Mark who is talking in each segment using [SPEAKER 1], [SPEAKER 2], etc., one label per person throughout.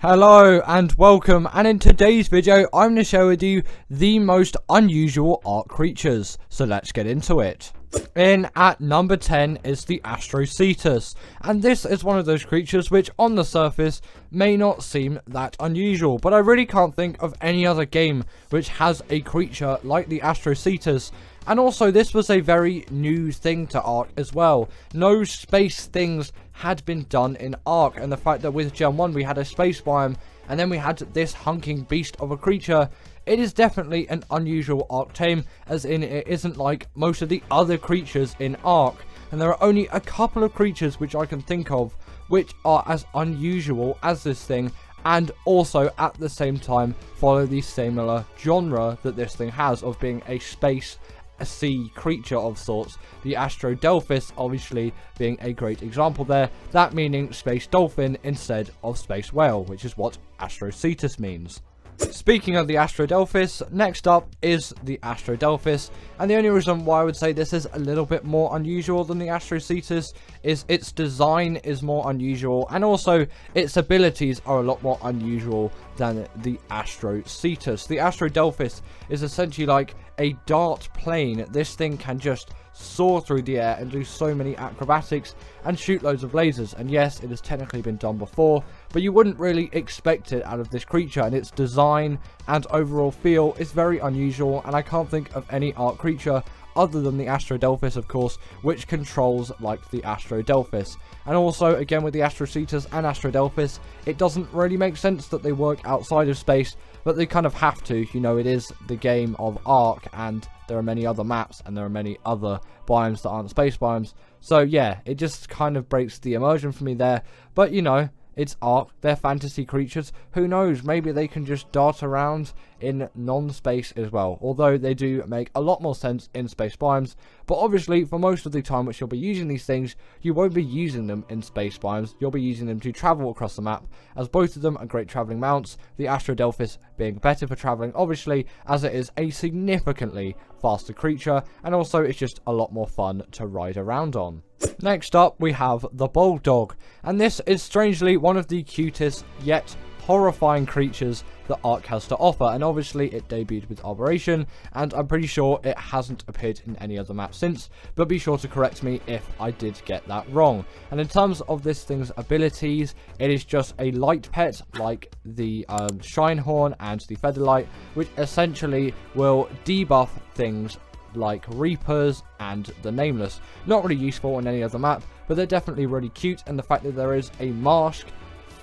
[SPEAKER 1] Hello and welcome, and in today's video I'm going to share with you the most unusual Ark creatures, so let's get into it. In at number 10 is the Astrocetus, and this is one of those creatures which on the surface may not seem that unusual, but I really can't think of any other game which has a creature like the Astrocetus. And also, this was a very new thing to Ark as well. No space things had been done in Ark, and the fact that with Gen 1 we had a space biome, and then we had this hunking beast of a creature, it is definitely an unusual Ark tame, as in it isn't like most of the other creatures in Ark. And there are only a couple of creatures which I can think of which are as unusual as this thing, and also at the same time follow the similar genre that this thing has of being a sea creature of sorts. The Astrodelphis obviously being a great example there, that meaning space dolphin instead of space whale, which is what Astrocetus means. Speaking of the Astrodelphis, next up is the Astrodelphis, and the only reason why I would say this is a little bit more unusual than the Astrocetus is its design is more unusual, and also its abilities are a lot more unusual than the Astrocetus. The Astrodelphis is essentially like a dart plane. This thing can just soar through the air and do so many acrobatics and shoot loads of lasers, and yes, it has technically been done before, but you wouldn't really expect it out of this creature, and its design and overall feel is very unusual, and I can't think of any Ark creature other than the Astrodelphis, of course, which controls like the Astrodelphis. And also, again, with the Astrocetus and Astrodelphis, it doesn't really make sense that they work outside of space, but they kind of have to. You know, it is the game of Ark, and there are many other maps, and there are many other biomes that aren't space biomes. So yeah, it just kind of breaks the immersion for me there. But you know, it's Ark, they're fantasy creatures, who knows, maybe they can just dart around in non-space as well, although they do make a lot more sense in space biomes. But obviously, for most of the time which you'll be using these things, you won't be using them in space biomes, you'll be using them to travel across the map, as both of them are great travelling mounts, the Astrodelphis being better for travelling, obviously, as it is a significantly faster creature, and also it's just a lot more fun to ride around on. Next up, we have the Bulldog, and this is strangely one of the cutest yet horrifying creatures that Ark has to offer, and obviously it debuted with Operation, and I'm pretty sure it hasn't appeared in any other map since, but be sure to correct me if I did get that wrong. And in terms of this thing's abilities, it is just a light pet like the Shinehorn and the Featherlight, which essentially will debuff things like Reapers and the Nameless. Not really useful on any other map, but they're definitely really cute, and the fact that there is a mask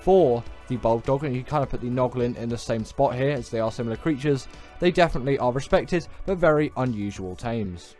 [SPEAKER 1] for the Bulldog, and you kind of put the Noglin in the same spot here as they are similar creatures, they definitely are respected, but very unusual tames.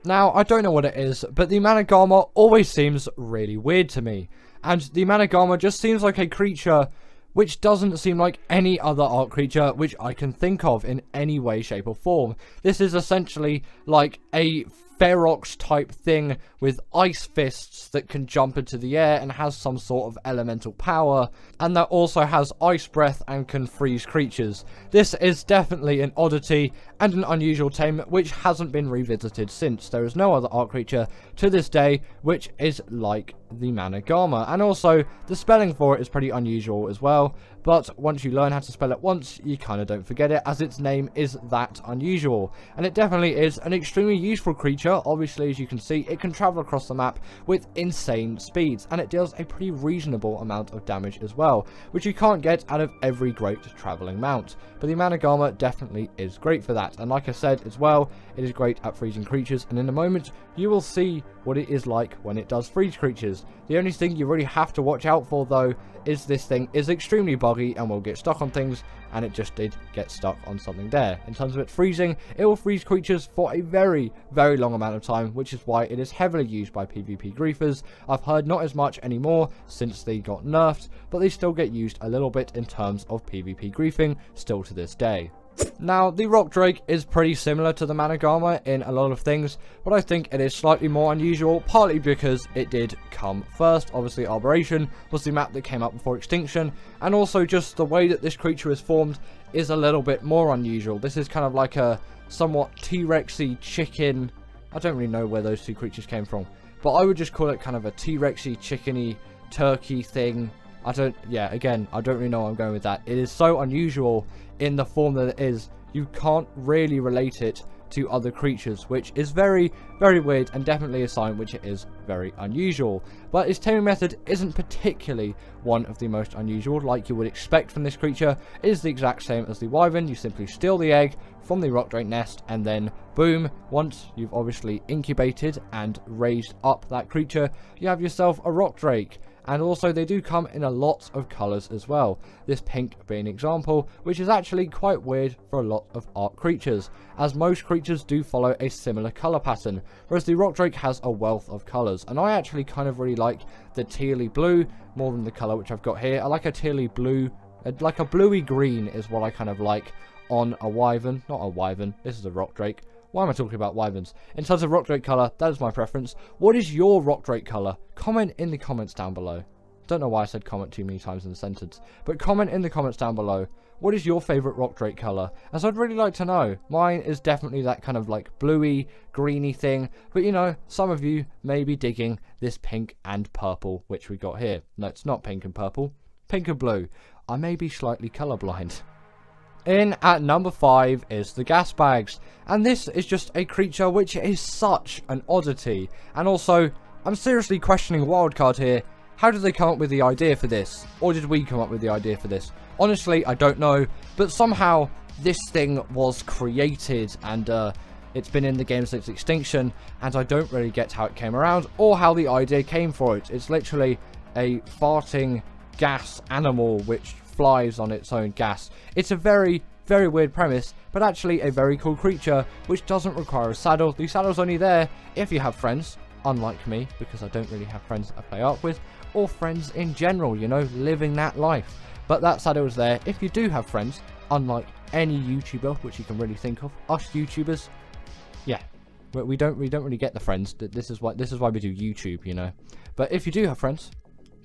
[SPEAKER 1] Now, I don't know what it is, but the Managama always seems really weird to me, and the Managama just seems like a creature which doesn't seem like any other Ark creature which I can think of in any way, shape or form. This is essentially like a Ferox type thing with ice fists that can jump into the air and has some sort of elemental power, and that also has ice breath and can freeze creatures. This is definitely an oddity and an unusual tame which hasn't been revisited since. There is no other Ark creature to this day which is like the Managama, and also the spelling for it is pretty unusual as well, but once you learn how to spell it once, you kind of don't forget it, as its name is that unusual. And it definitely is an extremely useful creature. Obviously, as you can see, it can travel across the map with insane speeds, and it deals a pretty reasonable amount of damage as well, which you can't get out of every great travelling mount. But the Managama definitely is great for that, and like I said as well, it is great at freezing creatures, and in a moment you will see what it is like when it does freeze creatures. The only thing you really have to watch out for though is this thing is extremely buggy and will get stuck on things, and it just did get stuck on something there. In terms of it freezing, it will freeze creatures for a very, very long amount of time, which is why it is heavily used by PvP griefers. I've heard not as much anymore since they got nerfed, but they still get used a little bit in terms of PvP griefing still to this day. Now, the Rock Drake is pretty similar to the Managama in a lot of things, but I think it is slightly more unusual, partly because it did come first. Obviously, Operation was the map that came up before Extinction, and also just the way that this creature is formed is a little bit more unusual. This is kind of like a somewhat T-Rexy chicken. I don't really know where those two creatures came from, but I would just call it kind of a T-Rexy chickeny turkey thing again, I don't really know where I'm going with that. It is so unusual in the form that it is. You can't really relate it to other creatures, which is very, very weird, and definitely a sign which it is very unusual. But its taming method isn't particularly one of the most unusual, like you would expect from this creature. It is the exact same as the wyvern. You simply steal the egg from the rock drake nest, and then boom, once you've obviously incubated and raised up that creature, you have yourself a rock drake. And also they do come in a lot of colours as well, this pink being an example, which is actually quite weird for a lot of Ark creatures, as most creatures do follow a similar colour pattern, whereas the rock drake has a wealth of colours. And I actually kind of really like the tealy blue more than the colour which I've got here. I like a tealy blue, like a bluey green is what I kind of like on a wyvern. Not a wyvern, this is a rock drake. Why am I talking about wyverns? In terms of rock drake colour, that is my preference. What is your rock drake colour? Comment in the comments down below. Don't know why I said comment too many times in the sentence, but comment in the comments down below. What is your favourite rock drake colour? As I'd really like to know. Mine is definitely that kind of like bluey, greeny thing, but you know, some of you may be digging this pink and purple, which we got here. No, it's not pink and purple. Pink and blue. I may be slightly colourblind. In at number 5 is the gas bags, and this is just a creature which is such an oddity. And also, I'm seriously questioning Wildcard here. How did they come up with the idea for this? Or did we come up with the idea for this? Honestly, I don't know, but somehow this thing was created, and it's been in the game since extinction, and I don't really get how it came around or how the idea came for it. It's literally a farting gas animal which flies on its own gas. It's a very, very weird premise, but actually a very cool creature which doesn't require a saddle. The saddle's only there if you have friends, unlike me, because I don't really have friends that I play Ark with, or friends in general, you know, living that life. But that saddle is there if you do have friends, unlike any YouTuber which you can really think of. Us YouTubers, yeah, but we don't really get the friends. This is why we do YouTube, you know. But if you do have friends,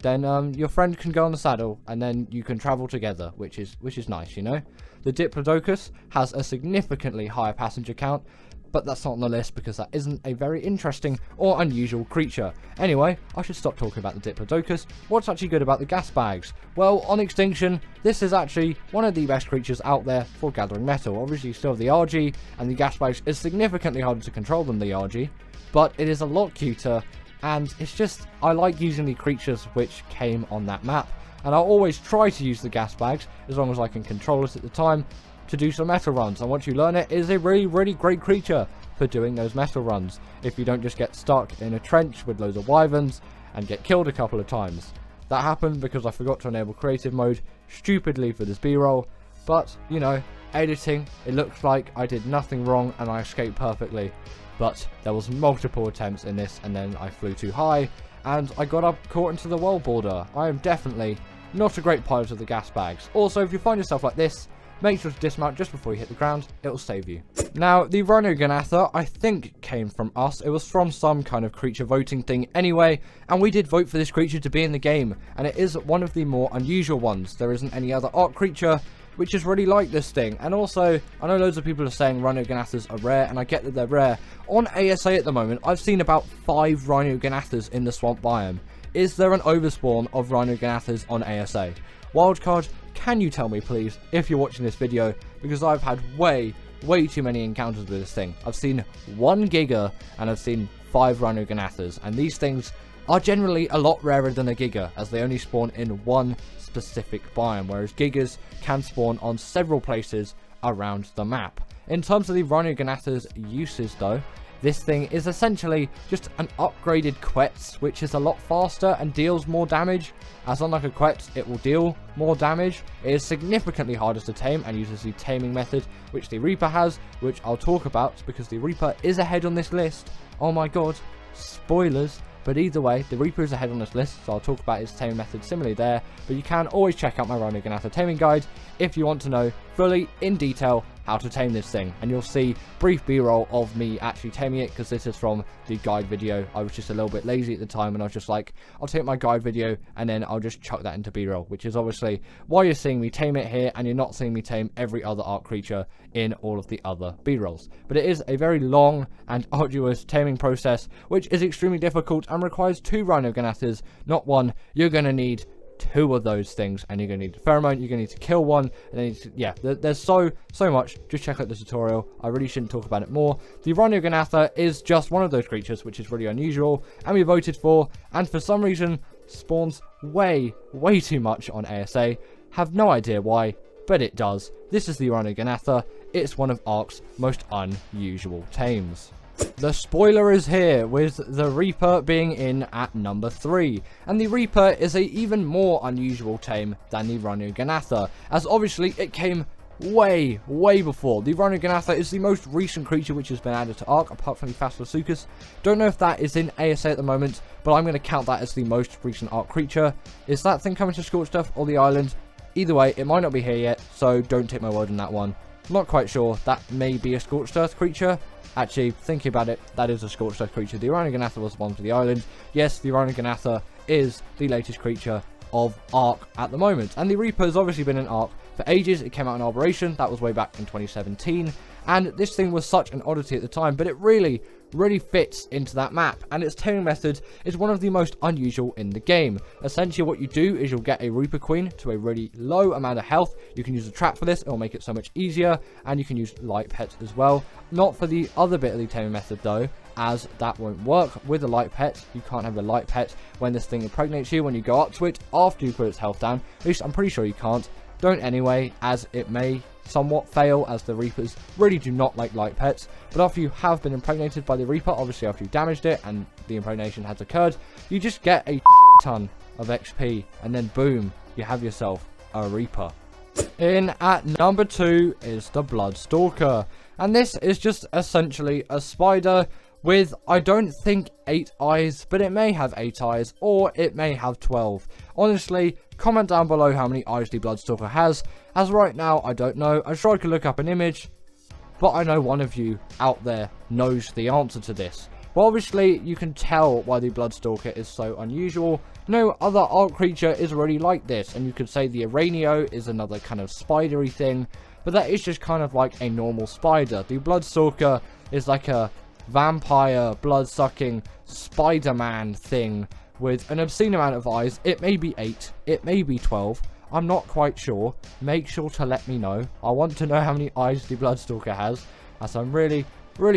[SPEAKER 1] then your friend can go on the saddle, and then you can travel together, which is nice, you know. The Diplodocus has a significantly higher passenger count, but that's not on the list because that isn't a very interesting or unusual creature. Anyway, I should stop talking about the Diplodocus. What's actually good about the gas bags? Well, on extinction, this is actually one of the best creatures out there for gathering metal. Obviously, you still have the RG, and the gas bags is significantly harder to control than the RG, but it is a lot cuter. And it's just, I like using the creatures which came on that map. And I'll always try to use the gas bags, as long as I can control it at the time, to do some metal runs. And once you learn it, it is a really, really great creature for doing those metal runs. If you don't just get stuck in a trench with loads of wyverns and get killed a couple of times. That happened because I forgot to enable creative mode, stupidly, for this B-roll. But, you know, editing, it looks like I did nothing wrong and I escaped perfectly. But there was multiple attempts in this, and then I flew too high, and I got up caught into the wall border. I am definitely not a great pilot of the gas bags. Also, if you find yourself like this, make sure to dismount just before you hit the ground. It'll save you. Now, the Rhinogonatha, I think, came from us. It was from some kind of creature voting thing anyway, and we did vote for this creature to be in the game, and it is one of the more unusual ones. There isn't any other Ark creature which is really like this thing. And also, I know loads of people are saying Rhinogonathas are rare, and I get that they're rare. On ASA at the moment, I've seen about 5 Rhinogonathas in the swamp biome. Is there an overspawn of Rhinogonathas on ASA? Wildcard, can you tell me please, if you're watching this video, because I've had way too many encounters with this thing. I've seen 1 Giga, and I've seen 5 Rhinogonathas, and these things are generally a lot rarer than a Giga, as they only spawn in one specific biome, whereas Gigas can spawn on several places around the map. In terms of the Rhinogonatha's uses though, this thing is essentially just an upgraded Quetz, which is a lot faster and deals more damage. As unlike a Quetz, it will deal more damage. It is significantly harder to tame and uses the taming method, which the Reaper has, which I'll talk about because the Reaper is ahead on this list. Oh my god, spoilers. But either way, the Reaper is ahead on this list, so I'll talk about his taming method similarly there. But you can always check out my Rhinogonatha taming guide if you want to know fully, in detail, how to tame this thing. And you'll see brief b-roll of me actually taming it, because this is from the guide video. I was just a little bit lazy at the time, and I was just like, I'll take my guide video, and then I'll just chuck that into b-roll. Which is obviously why you're seeing me tame it here, and you're not seeing me tame every other Ark creature in all of the other b-rolls. But it is a very long and arduous taming process, which is extremely difficult and requires 2 Rhinogonathas, not 1. You're going to need 2 of those things, and you're going to need a pheromone, you're going to need to kill one, and then yeah, there's so much. Just check out the tutorial. I really shouldn't talk about it more. The Rhinoganatha is just one of those creatures which is really unusual, and we voted for, and for some reason spawns way too much on ASA. Have no idea why, but it does. This is the Rhinoganatha. It's one of Ark's most unusual tames. The spoiler is here, with the Reaper being in at number 3, and the Reaper is a even more unusual tame than the Rhinoganatha, as obviously it came way before. The Rhinoganatha is the most recent creature which has been added to Ark, apart from the Phasphasuchus. Don't know if that is in ASA at the moment, but I'm going to count that as the most recent Ark creature. Is that thing coming to Scorched Earth or the island? Either way, it might not be here yet, so don't take my word on that one. Not quite sure. That may be a Scorched Earth creature. Actually, thinking about it, that is a Scorched Earth creature. The Rhinoganatha was the one for the island. Yes, the Rhinoganatha is the latest creature of Ark at the moment. And the Reaper has obviously been in Ark for ages. It came out in Arboration. That was way back in 2017. And this thing was such an oddity at the time, but it really fits into that map, and its taming method is one of the most unusual in the game. Essentially what you do is you'll get a Reaper Queen to a really low amount of health. You can use a trap for this, it'll make it so much easier, and you can use light pets as well. Not for the other bit of the taming method though, as that won't work with a light pet. You can't have a light pet when this thing impregnates you when you go up to it after you put its health down. At least I'm pretty sure you can't. Don't anyway, as it may somewhat fail, as the Reapers really do not like light pets. But after you have been impregnated by the Reaper, obviously after you damaged it and the impregnation has occurred, you just get a ton of XP, and then boom, you have yourself a Reaper. In at number 2 is the Bloodstalker, and this is just essentially a spider with, I don't think 8 eyes, but it may have 8 eyes, or it may have 12. Honestly, comment down below how many eyes the Bloodstalker has, as right now I don't know. I'm sure I could look up an image, but I know one of you out there knows the answer to this. Well, obviously you can tell why the Bloodstalker is so unusual. No other Ark creature is really like this, and you could say the Aranio is another kind of spidery thing, but that is just kind of like a normal spider. The Bloodstalker is like a vampire, blood-sucking Spider-Man thing with an obscene amount of eyes. It may be 8, it may be 12, I'm not quite sure. Make sure to let me know. I want to know how many eyes the Bloodstalker has, as I'm really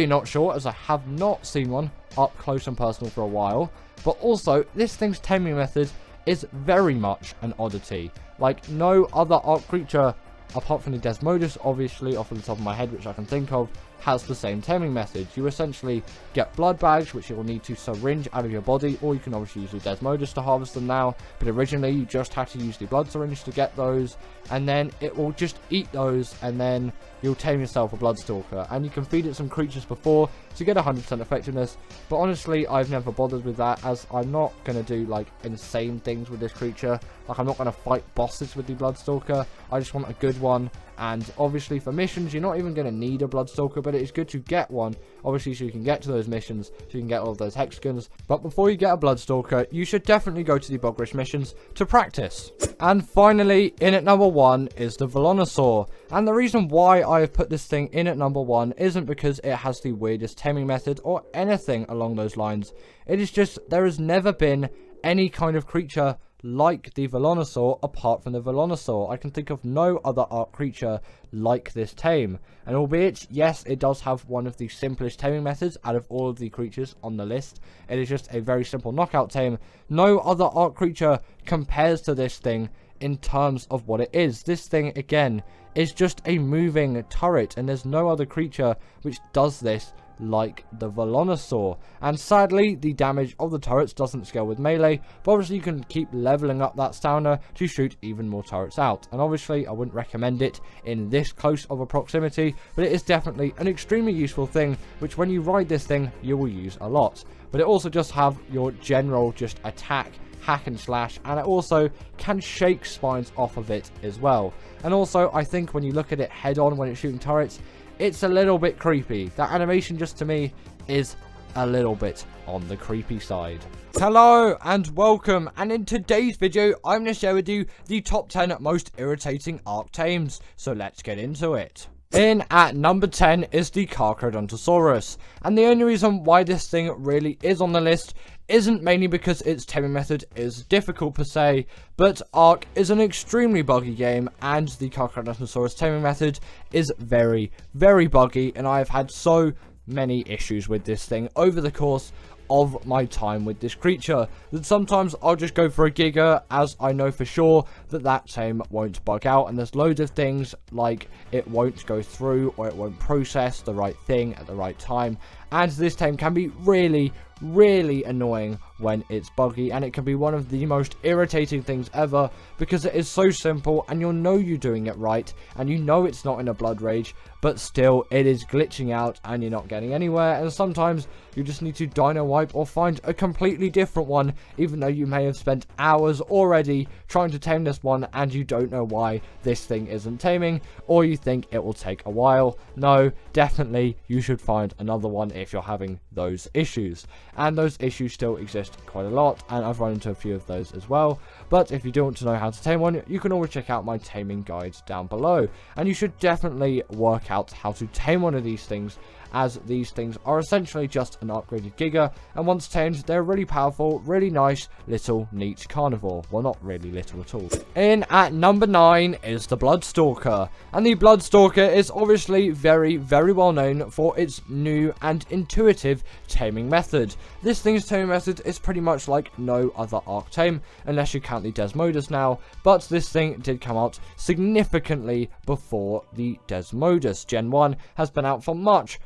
[SPEAKER 1] not sure, as I have not seen one up close and personal for a while. But also, this thing's taming method is very much an oddity. Like no other Ark creature, apart from the Desmodus, obviously, off of the top of my head, which I can think of, has the same taming method. You essentially get blood bags, which you'll need to syringe out of your body, or you can obviously use the Desmodus to harvest them now, but originally you just had to use the blood syringe to get those, and then it will just eat those, and then you'll tame yourself a Bloodstalker, and you can feed it some creatures before to get 100% effectiveness. But honestly, I've never bothered with that, as I'm not going to do like insane things with this creature. Like, I'm not going to fight bosses with the Bloodstalker. I just want a good one. And obviously for missions, you're not even going to need a Bloodstalker, but it is good to get one, obviously, so you can get to those missions, so you can get all of those hexagons. But before you get a Bloodstalker, you should definitely go to the Bogrish missions to practice. And finally, in at number 1 is the Velonosaur. And the reason why I have put this thing in at number 1 isn't because it has the weirdest taming method or anything along those lines. It is just, there has never been any kind of creature like the Velonosaur apart from the Velonosaur. I can think of no other Ark creature like this tame. And albeit, yes, it does have one of the simplest taming methods out of all of the creatures on the list. It is just a very simple knockout tame. No other Ark creature compares to this thing in terms of what it is. This thing, again, is just a moving turret, and there's no other creature which does this like the Velonosaur. And sadly, the damage of the turrets doesn't scale with melee, but obviously you can keep leveling up that stamina to shoot even more turrets out. And obviously I wouldn't recommend it in this close of a proximity, but it is definitely an extremely useful thing, which when you ride this thing you will use a lot. But it also just have your general just attack, hack and slash, and it also can shake spines off of it as well. And also, I think when you look at it head on when it's shooting turrets, it's a little bit creepy. That animation, just to me, is a little bit on the creepy side. Hello and welcome, and in today's video I'm going to share with you the top 10 most irritating Ark tames, so let's get into it. In at number 10 is the Carcharodontosaurus, and the only reason why this thing really is on the list isn't mainly because its taming method is difficult per se, but Ark is an extremely buggy game, and the Carcharodontosaurus taming method is very, very buggy, and I've had so many issues with this thing over the course of my time with this creature that sometimes I'll just go for a Giga, as I know for sure that tame won't bug out, and there's loads of things like it won't go through or it won't process the right thing at the right time, and this tame can be really annoying when it's buggy, and it can be one of the most irritating things ever because it is so simple and you'll know you're doing it right and you know it's not in a blood rage, but still it is glitching out and you're not getting anywhere, and sometimes you just need to dino wipe or find a completely different one, even though you may have spent hours already trying to tame this one and you don't know why this thing isn't taming, or you think it will take a while. No, definitely you should find another one if you're having those issues, and those issues still exist quite a lot, and I've run into a few of those as well. But if you do want to know how to tame one, you can always check out my taming guides down below, and you should definitely work out how to tame one of these things, as these things are essentially just an upgraded Giga, and once tamed, they're really powerful, really nice, little, neat carnivore. Well, not really little at all. In at number 9 is the Bloodstalker, and the Bloodstalker is obviously very well known for its new and intuitive taming method. This thing's taming method is pretty much like no other Ark tame, unless you count the Desmodus now, but this thing did come out significantly before the Desmodus. Gen 1 has been out for much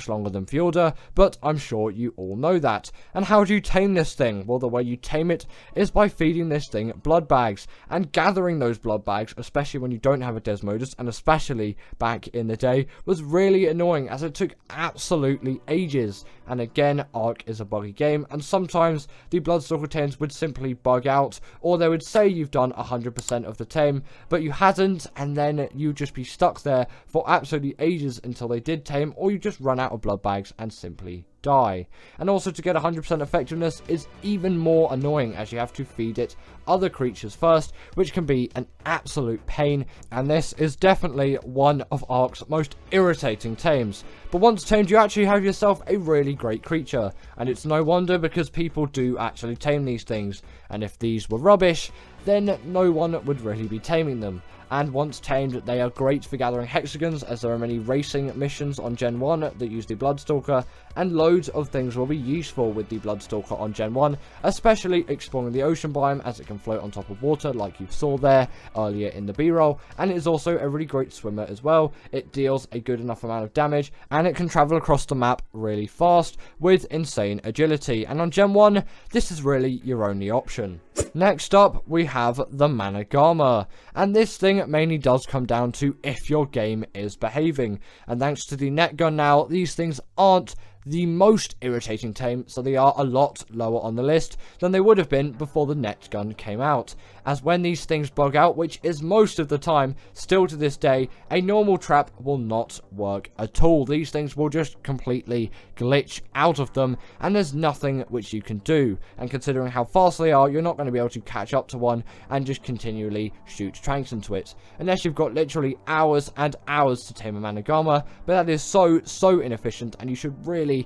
[SPEAKER 1] longer than Fjorda, but I'm sure you all know that. And how do you tame this thing? Well, the way you tame it is by feeding this thing blood bags, and gathering those blood bags, especially when you don't have a Desmodus, and especially back in the day, was really annoying, as it took absolutely ages. And again, Ark is a buggy game, and sometimes the Bloodstalker tames would simply bug out, or they would say you've done 100% of the tame, but you hadn't, and then you'd just be stuck there for absolutely ages until they did tame, or you just run out of blood bags and simply die. And also, to get 100% effectiveness is even more annoying, as you have to feed it other creatures first, which can be an absolute pain, and this is definitely one of Ark's most irritating tames. But once tamed, you actually have yourself a really great creature, and it's no wonder, because people do actually tame these things, and if these were rubbish, then no one would really be taming them. And once tamed, they are great for gathering hexagons, as there are many racing missions on Gen 1 that use the Bloodstalker, and loads of things will be useful with the Bloodstalker on Gen 1, especially exploring the ocean biome, as it can float on top of water like you saw there earlier in the B-roll, and it is also a really great swimmer as well. It deals a good enough amount of damage, and it can travel across the map really fast with insane agility, and on Gen 1, this is really your only option. Next up, we have the Managama, and this thing mainly does come down to if your game is behaving, and thanks to the net gun now, these things aren't the most irritating tame, so they are a lot lower on the list than they would have been before the net gun came out, as when these things bug out, which is most of the time, still to this day, a normal trap will not work at all. These things will just completely glitch out of them, and there's nothing which you can do, and considering how fast they are, you're not going to be able to catch up to one and just continually shoot tranks into it, unless you've got literally hours and hours to tame a Managama, but that is so inefficient, and you should really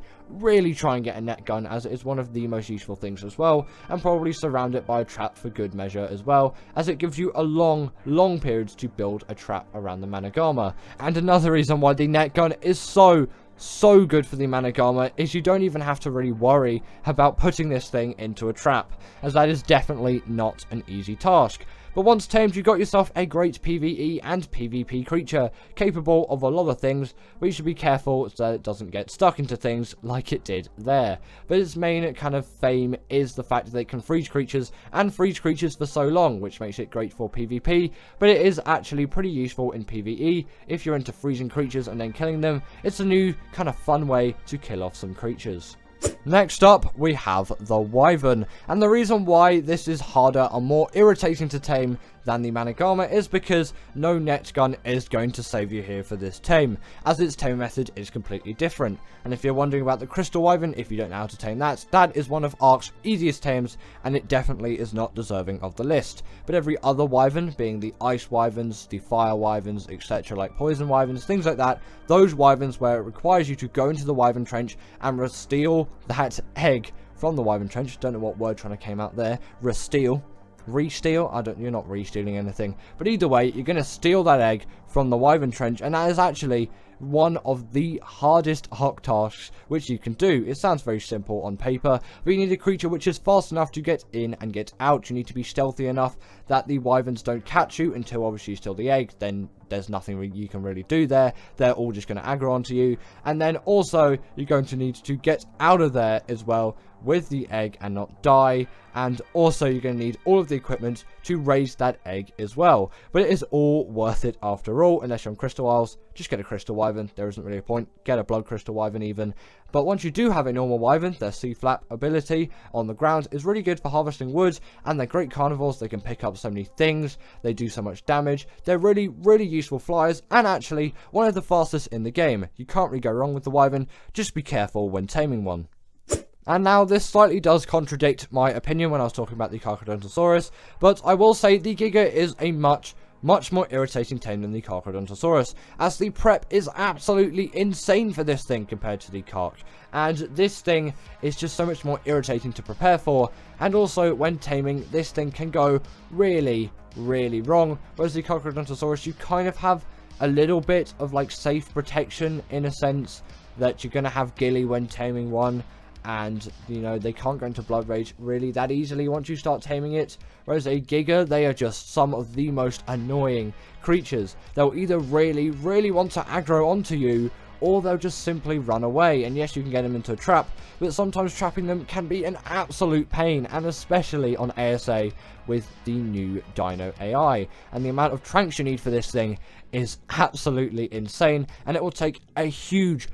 [SPEAKER 1] try and get a net gun, as it is one of the most useful things as well, and probably surround it by a trap for good measure as well, as it gives you a long period to build a trap around the Managama. And another reason why the net gun is so good for the Managama is you don't even have to really worry about putting this thing into a trap, as that is definitely not an easy task. But once tamed, you got yourself a great PvE and PvP creature, capable of a lot of things, but you should be careful so that it doesn't get stuck into things like it did there. But its main kind of fame is the fact that it can freeze creatures, and freeze creatures for so long, which makes it great for PvP, but it is actually pretty useful in PvE. If you're into freezing creatures and then killing them, it's a new kind of fun way to kill off some creatures. Next up, we have the Wyvern, and the reason why this is harder and more irritating to tame than the Manic Armor is because no net gun is going to save you here for this tame, as its tame method is completely different. And if you're wondering about the Crystal Wyvern, if you don't know how to tame that, that is one of Ark's easiest tames, and it definitely is not deserving of the list. But every other Wyvern, being the Ice Wyverns, the Fire Wyverns, etc., like Poison Wyverns, things like that, those Wyverns where it requires you to go into the Wyvern Trench and steal that egg from the Wyvern Trench, don't know what word trying to came out there, re-steal, you're not re-stealing anything, but either way, you're going to steal that egg from the Wyvern Trench, and that is actually one of the hardest Ark tasks which you can do. It sounds very simple on paper, but you need a creature which is fast enough to get in and get out. You need to be stealthy enough that the Wyverns don't catch you until obviously you steal the egg. Then there's nothing you can really do there. They're all just going to aggro onto you. And then also you're going to need to get out of there as well with the egg and not die. And also you're going to need all of the equipment to raise that egg as well. But it is all worth it after all, unless you're on Crystal Isles. Just get a Crystal Wyvern, there isn't really a point. Get a Blood Crystal Wyvern even. But once you do have a normal Wyvern, their C-flap ability on the ground is really good for harvesting wood, and they're great carnivores. They can pick up so many things, they do so much damage, they're really, really useful flyers, and actually one of the fastest in the game. You can't really go wrong with the Wyvern, just be careful when taming one. And now this slightly does contradict my opinion when I was talking about the Carcharodontosaurus, but I will say the Giga is a much more irritating tame than the Carcharodontosaurus, as the prep is absolutely insane for this thing compared to the Carch, and this thing is just so much more irritating to prepare for, and also when taming, this thing can go really, really wrong, whereas the Carcharodontosaurus, you kind of have a little bit of like safe protection in a sense that you're going to have Gilly when taming one, and you know they can't go into Blood Rage really that easily once you start taming it, whereas a Giga, they are just some of the most annoying creatures. They'll either really want to aggro onto you, or they'll just simply run away. And yes, you can get them into a trap, but sometimes trapping them can be an absolute pain, and especially on ASA with the new Dino AI. And the amount of tranks you need for this thing is absolutely insane, and it will take a huge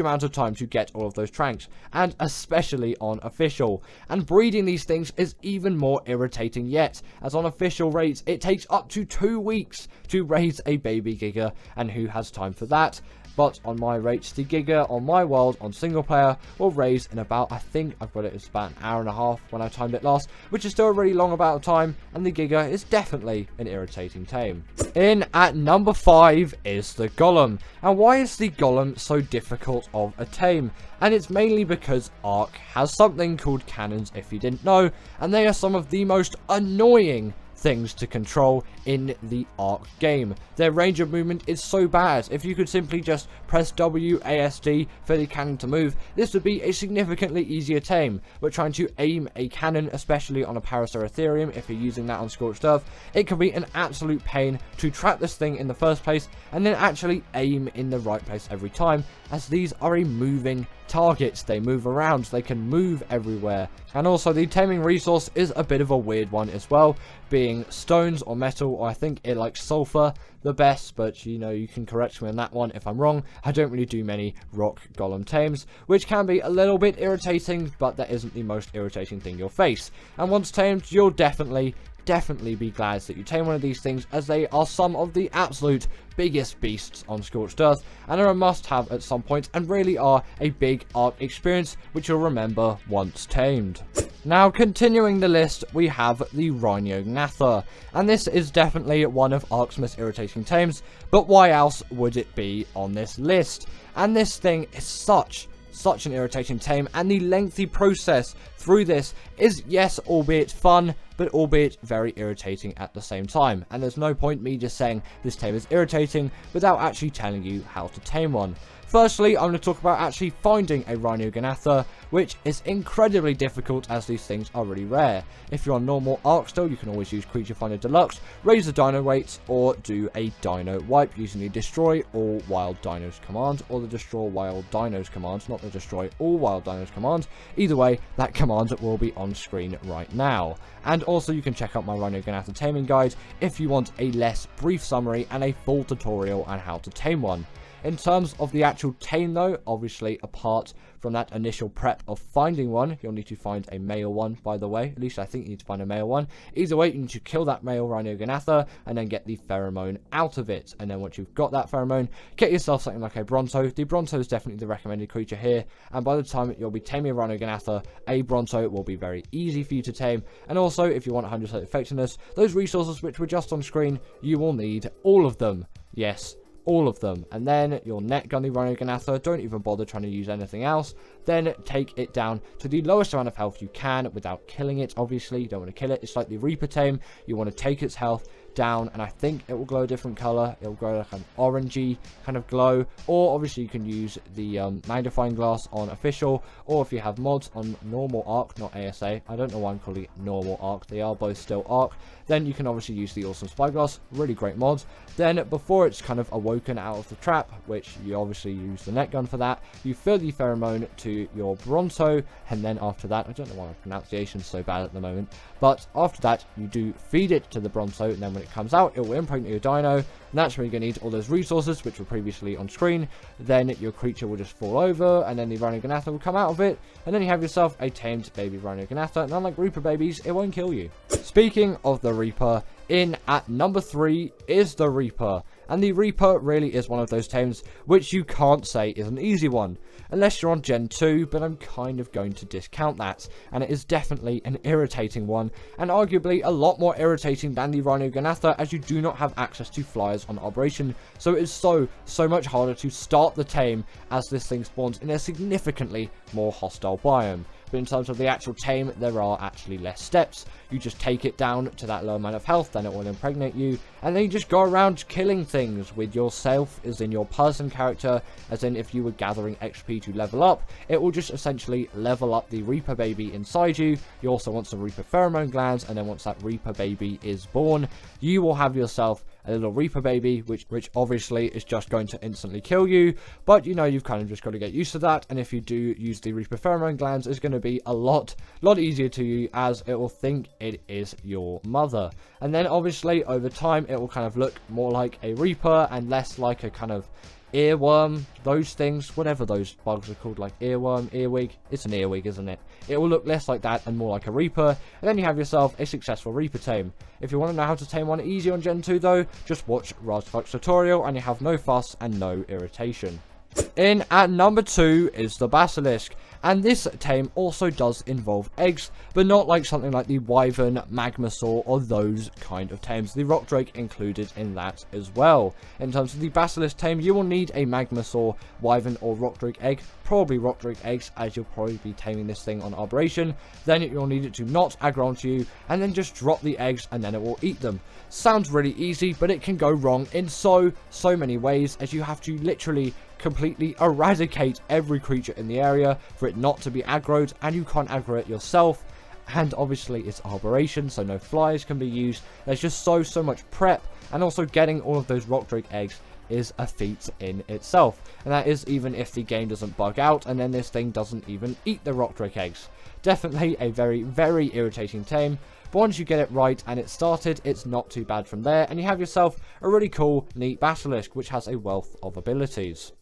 [SPEAKER 1] amount of time to get all of those tranks, and especially on official. And breeding these things is even more irritating yet, as on official rates it takes up to 2 weeks to raise a baby Giga, and who has time for that? But on my rates, the Giga on my world on single player will raise in about, I think I've got it as about an hour and a half when I timed it last, which is still a really long amount of time, and the Giga is definitely an irritating tame. In at number 5 is the Golem. And why is the Golem so difficult of a tame? And it's mainly because Ark has something called cannons, if you didn't know, and they are some of the most annoying things to control in the Ark game. Their range of movement is so bad. If you could simply just press WASD for the cannon to move, this would be a significantly easier tame. But trying to aim a cannon, especially on a Paraceratherium, if you're using that on Scorched Earth, it can be an absolute pain to trap this thing in the first place and then actually aim in the right place every time, as these are a moving targets. They move around, they can move everywhere. And also the taming resource is a bit of a weird one as well, being stones or metal, or I think it likes sulfur the best, but you know, you can correct me on that one if I'm wrong. I don't really do many rock golem tames, which can be a little bit irritating, but that isn't the most irritating thing you'll face. And once tamed, you'll definitely be glad that you tame one of these things, as they are some of the absolute biggest beasts on Scorched Earth, and are a must-have at some point, and really are a big Ark experience which you'll remember once tamed. Now, continuing the list, we have the Rhinognatha, and this is definitely one of Ark's most irritating tames, but why else would it be on this list? And this thing is such an irritating tame, and the lengthy process through this is, yes, albeit fun, but albeit very irritating at the same time. And there's no point me just saying this tame is irritating without actually telling you how to tame one. Firstly, I'm going to talk about actually finding a Rhinognatha, which is incredibly difficult as these things are really rare. If you're on normal Ark still, you can always use Creature Finder Deluxe, raise the dino weights, or do a dino wipe using the Destroy All Wild Dinos command, or the Destroy Wild Dinos command, not the Destroy All Wild Dinos command. Either way, that command will be on screen right now. And also you can check out my Rhinognatha taming guide if you want a less brief summary and a full tutorial on how to tame one. In terms of the actual tame though, obviously apart from that initial prep of finding one, you'll need to find a male one, by the way. At least I think you need to find a male one. Either way, you need to kill that male Rhinogonatha and then get the pheromone out of it. And then once you've got that pheromone, get yourself something like a Bronto. The Bronto is definitely the recommended creature here. And by the time you'll be taming a Rhinogonatha, a Bronto will be very easy for you to tame. And also, if you want 100% effectiveness, those resources which were just on screen, you will need all of them. Yes, all of them. And then your net gun the Rhinogonatha. Don't even bother trying to use anything else. Then take it down to the lowest amount of health you can without killing it. Obviously, you don't want to kill it. It's like the Reaper tame. You want to take its health down, and I think it will glow a different color. It will glow like an orangey kind of glow, or obviously you can use the magnifying glass on official, or if you have mods on normal Ark, not ASA. I don't know why I'm calling it normal Ark. They are both still Ark. Then you can obviously use the awesome spyglass, really great mod. Then before it's kind of awoken out of the trap, which you obviously use the net gun for that, you fill the pheromone to your Bronto, and then after that, I don't know why my pronunciation's so bad at the moment, but after that you do feed it to the Bronto, and then when it comes out, it will impregnate your dino, and that's where you're going to need all those resources which were previously on screen. Then your creature will just fall over, and then the Rhinogonatha will come out of it, and then you have yourself a tamed baby Rhinogonatha, and unlike Reaper babies, it won't kill you. Speaking of the Reaper, in at number 3 is the Reaper, and the Reaper really is one of those tames which you can't say is an easy one, unless you're on Gen 2, but I'm kind of going to discount that, and it is definitely an irritating one, and arguably a lot more irritating than the Rhinogonatha, as you do not have access to flyers on Operation, so it is so much harder to start the tame, as this thing spawns in a significantly more hostile biome. But in terms of the actual tame, there are actually less steps. You just take it down to that low amount of health, then it will impregnate you, and then you just go around killing things with yourself, as in your person character, as in if you were gathering XP to level up, it will just essentially level up the Reaper baby inside you. You also want some Reaper pheromone glands, and then once that Reaper baby is born, you will have yourself a little Reaper baby, which obviously is just going to instantly kill you, but you know, you've kind of just got to get used to that, and if you do use the Reaper pheromone glands, it's going to be a lot easier to you, as it will think it is your mother. And then obviously over time it will kind of look more like a Reaper and less like a kind of earworm, those things, whatever those bugs are called, like earworm, earwig. It's an earwig, isn't it? It will look less like that and more like a Reaper, and then you have yourself a successful Reaper tame. If you want to know how to tame one easy on Gen 2 though, just watch Razfuck's tutorial and you have no fuss and no irritation. In at number 2 is the Basilisk, and this tame also does involve eggs, but not like something like the Wyvern, Magmasaur, or those kind of tames. The Rock Drake included in that as well. In terms of the Basilisk tame, you will need a Magmasaur, Wyvern, or Rock Drake egg, probably Rock Drake eggs, as you'll probably be taming this thing on Operation. Then you'll need it to not aggro onto you, and then just drop the eggs, and then it will eat them. Sounds really easy, but it can go wrong in so many ways, as you have to literally completely eradicate every creature in the area for it not to be aggroed, and you can't aggro it yourself, and obviously it's Operation, so no flyers can be used. There's just so much prep, and also getting all of those Rock Drake eggs is a feat in itself, and that is even if the game doesn't bug out and then this thing doesn't even eat the Rock Drake eggs. Definitely a very irritating tame, but once you get it right and it's started, it's not too bad from there, and you have yourself a really cool, neat Basilisk, which has a wealth of abilities.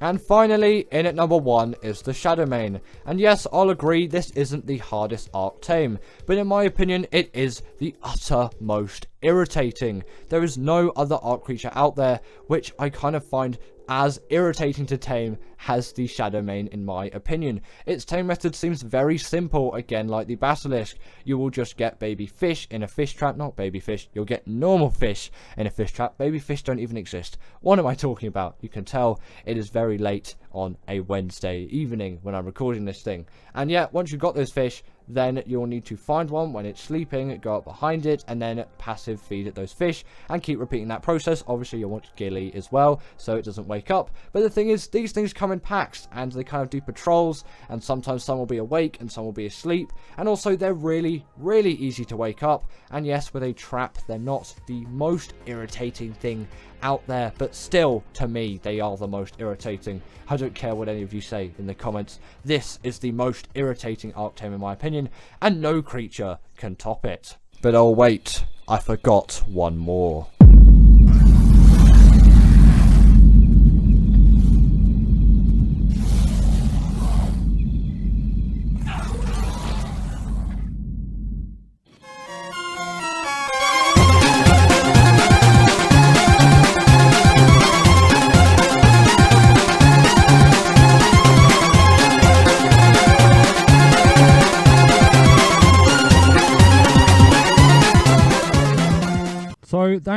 [SPEAKER 1] And finally, in at number 1 is the Shadowmane. And yes, I'll agree, this isn't the hardest Ark tame, but in my opinion, it is the uttermost irritating. There is no other Ark creature out there which I kind of find as irritating to tame as the Shadowmane, in my opinion. Its tame method seems very simple, again like the Basilisk. You will just get baby fish in a fish trap, not baby fish, you'll get normal fish in a fish trap. Baby fish don't even exist. What am I talking about? You can tell it is very late on a Wednesday evening when I'm recording this thing. And yet, once you've got those fish, then you'll need to find one when it's sleeping, go up behind it, and then passive feed it those fish, and keep repeating that process. Obviously, you'll want Gilly as well, so it doesn't wake up. But the thing is, these things come in packs, and they kind of do patrols, and sometimes some will be awake, and some will be asleep, and also they're really easy to wake up. And yes, with a trap, they're not the most irritating thing out there, but still, to me, they are the most irritating. I don't care what any of you say in the comments. This is the most irritating Ark tame in my opinion, and no creature can top it. But oh wait, I forgot one more.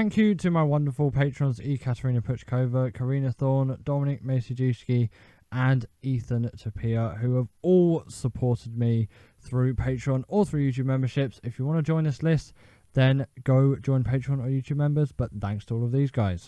[SPEAKER 1] thank you to my wonderful patrons Katerina Puchkova, Karina Thorne, Dominic Maciejuski, and Ethan Tapia, who have all supported me through Patreon or through YouTube memberships. If you want to join this list, then go join Patreon or YouTube members, but thanks to all of these guys.